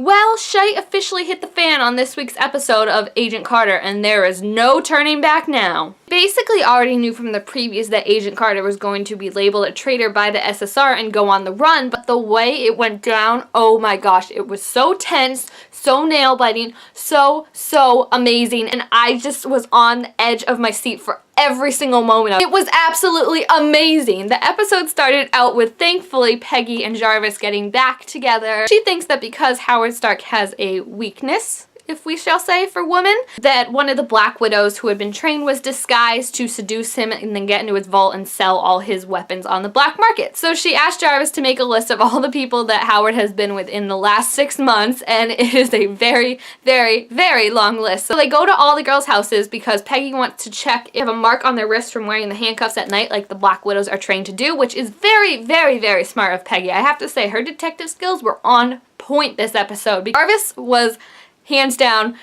Well, shite officially hit the fan on this week's episode of Agent Carter, and there is no turning back now. Basically already knew from the previous that Agent Carter was going to be labeled a traitor by the SSR and go on the run, but the way it went down, oh my gosh, it was so tense, so nail-biting, so amazing, and I just was on the edge of my seat for every single moment of it. It was absolutely amazing. The episode started out with, thankfully, Peggy and Jarvis getting back together. She thinks that because Howard Stark has a weakness, if we shall say, for women, that one of the Black Widows who had been trained was disguised to seduce him and then get into his vault and sell all his weapons on the black market. So she asked Jarvis to make a list of all the people that Howard has been with in the last 6 months, and it is a very long list. So they go to all the girls' houses because Peggy wants to check if they have a mark on their wrist from wearing the handcuffs at night like the Black Widows are trained to do, which is very smart of Peggy. I have to say, her detective skills were on point this episode. Jarvis was hands down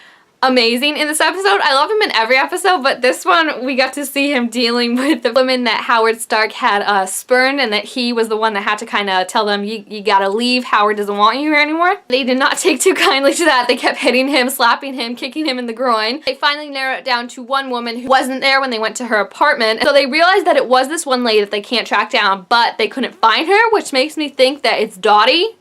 amazing in this episode. I love him in every episode, but this one we got to see him dealing with the women that Howard Stark had spurned, and that he was the one that had to kind of tell them, you gotta leave, Howard doesn't want you here anymore. They did not take too kindly to that. They kept hitting him, slapping him, kicking him in the groin. They finally narrowed it down to one woman who wasn't there when they went to her apartment, so they realized that it was this one lady that they can't track down, but they couldn't find her, which makes me think that it's Dottie.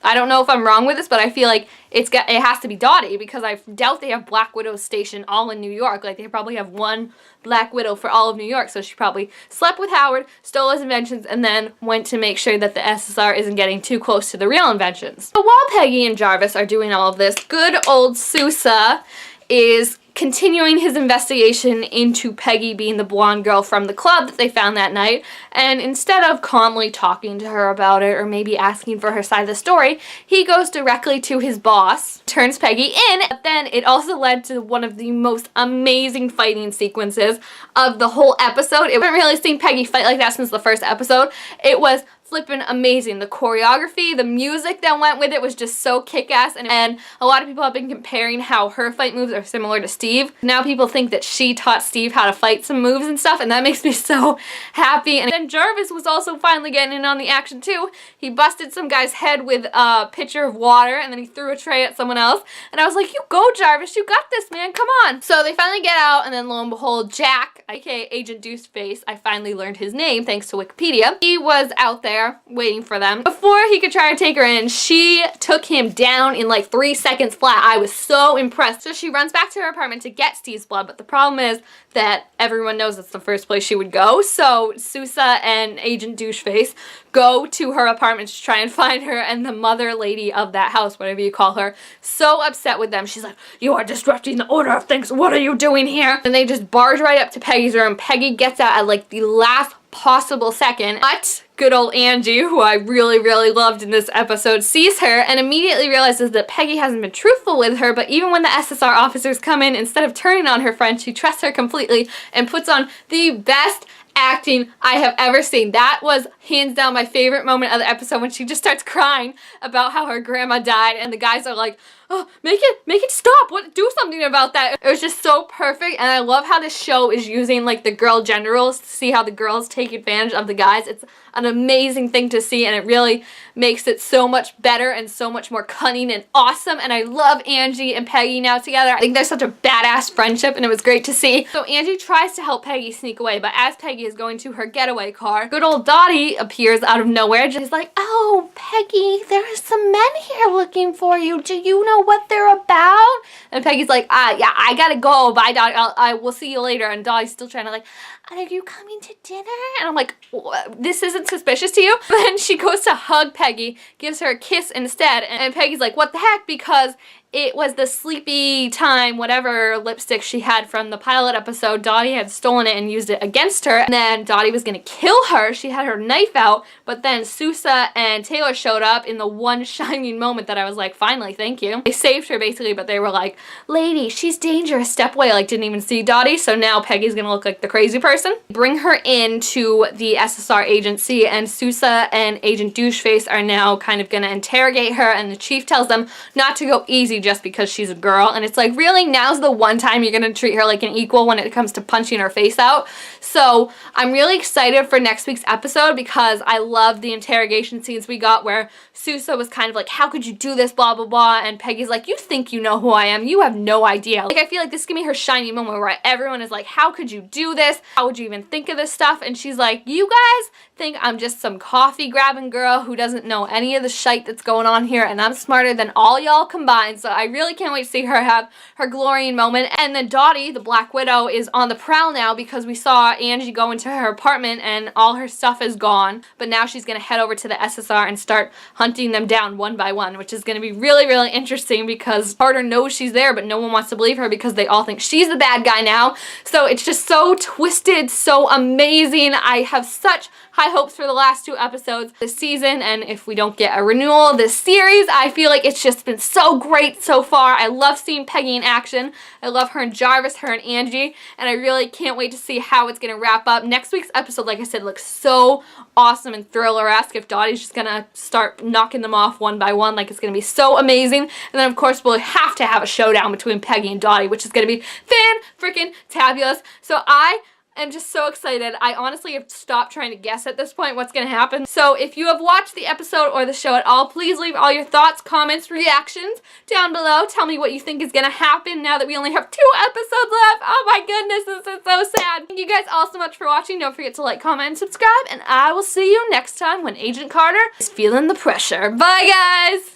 I don't know if I'm wrong with this, but I feel like it has to be Dottie, because I doubt they have Black Widows stationed all in New York. Like, they probably have one Black Widow for all of New York, so she probably slept with Howard, stole his inventions, and then went to make sure that the SSR isn't getting too close to the real inventions. So while Peggy and Jarvis are doing all of this, good old Sousa is continuing his investigation into Peggy being the blonde girl from the club that they found that night, and instead of calmly talking to her about it or maybe asking for her side of the story, he goes directly to his boss, turns Peggy in, but then it also led to one of the most amazing fighting sequences of the whole episode. I haven't really seen Peggy fight like that since the first episode. It was flippin' amazing. The choreography, the music that went with it was just so kick-ass, and a lot of people have been comparing how her fight moves are similar to Steve. Now people think that she taught Steve how to fight some moves and stuff, and that makes me so happy. And then Jarvis was also finally getting in on the action too. He busted some guy's head with a pitcher of water, and then he threw a tray at someone else, and I was like, you go Jarvis, you got this, man, come on. So they finally get out, and then lo and behold, Jack, aka Agent Deuceface, I finally learned his name thanks to Wikipedia, he was out there waiting for them. Before he could try to take her in, she took him down in like 3 seconds flat. I was so impressed. So she runs back to her apartment to get Steve's blood, but the problem is that everyone knows it's the first place she would go. So Sousa and Agent Doucheface go to her apartment to try and find her, and the mother lady of that house, whatever you call her, so upset with them. She's like, you are disrupting the order of things. What are you doing here? And they just barge right up to Peggy's room. Peggy gets out at like the last possible second, but good old Angie, who I really loved in this episode, sees her and immediately realizes that Peggy hasn't been truthful with her, but even when the SSR officers come in, instead of turning on her friend, she trusts her completely and puts on the best acting I have ever seen. That was hands down my favorite moment of the episode, when she just starts crying about how her grandma died and the guys are like, oh, make it stop, do something about that. It was just so perfect, and I love how this show is using like the girl gender roles to see how the girls take advantage of the guys. It's an amazing thing to see, and it really makes it so much better and so much more cunning and awesome, and I love Angie and Peggy now together. I think they're such a badass friendship, and it was great to see. So Angie tries to help Peggy sneak away, but as Peggy is going to her getaway car, good old Dottie appears out of nowhere. She's like, oh, Peggy, there are some men here looking for you. Do you know what they're about? And Peggy's like, yeah, I gotta go. Bye, Dottie. I will see you later. And Dottie's still trying to like, are you coming to dinner? And I'm like, this isn't suspicious to you? But then she goes to hug Peggy, gives her a kiss instead, and Peggy's like, what the heck? Because it was the Sleepy Time, whatever lipstick she had from the pilot episode. Dottie had stolen it and used it against her, and then Dottie was gonna kill her. She had her knife out, but then Sousa and Taylor showed up in the one shining moment that I was like, finally, thank you. They saved her basically, but they were like, lady, she's dangerous, step away, like didn't even see Dottie, so now Peggy's gonna look like the crazy person. Bring her into the SSR agency, and Sousa and Agent Doucheface are now kind of gonna interrogate her, and the chief tells them not to go easy just because she's a girl. And it's like, really, now's the one time you're gonna treat her like an equal when it comes to punching her face out. So I'm really excited for next week's episode because I love the interrogation scenes we got where Sousa was kind of like, how could you do this, blah, blah, blah. And Peggy's like, you think you know who I am? You have no idea. Like, I feel like this is gonna be her shiny moment where everyone is like, how could you do this? How would you even think of this stuff? And she's like, you guys think I'm just some coffee grabbing girl who doesn't know any of the shite that's going on here, and I'm smarter than all y'all combined. So I really can't wait to see her have her glorying moment. And then Dottie, the Black Widow, is on the prowl now because we saw Angie go into her apartment and all her stuff is gone. But now she's gonna head over to the SSR and start hunting them down one by one, which is gonna be really, really interesting because Carter knows she's there, but no one wants to believe her because they all think she's the bad guy now. So it's just so twisted, so amazing. I have such high hopes for the last 2 episodes this season, and if we don't get a renewal of this series, I feel like it's just been so great so far. I love seeing Peggy in action. I love her and Jarvis, her and Angie, and I really can't wait to see how it's gonna wrap up. Next week's episode, like I said, looks so awesome and thriller-esque. If Dottie's just gonna start knocking them off one by one, like, it's gonna be so amazing. And then of course we'll have to have a showdown between Peggy and Dottie, which is gonna be fan-freaking-tabulous. So I'm just so excited. I honestly have stopped trying to guess at this point what's going to happen. So if you have watched the episode or the show at all, please leave all your thoughts, comments, reactions down below. Tell me what you think is going to happen now that we only have 2 episodes left. Oh my goodness, this is so sad. Thank you guys all so much for watching. Don't forget to like, comment, and subscribe, and I will see you next time when Agent Carter is feeling the pressure. Bye, guys!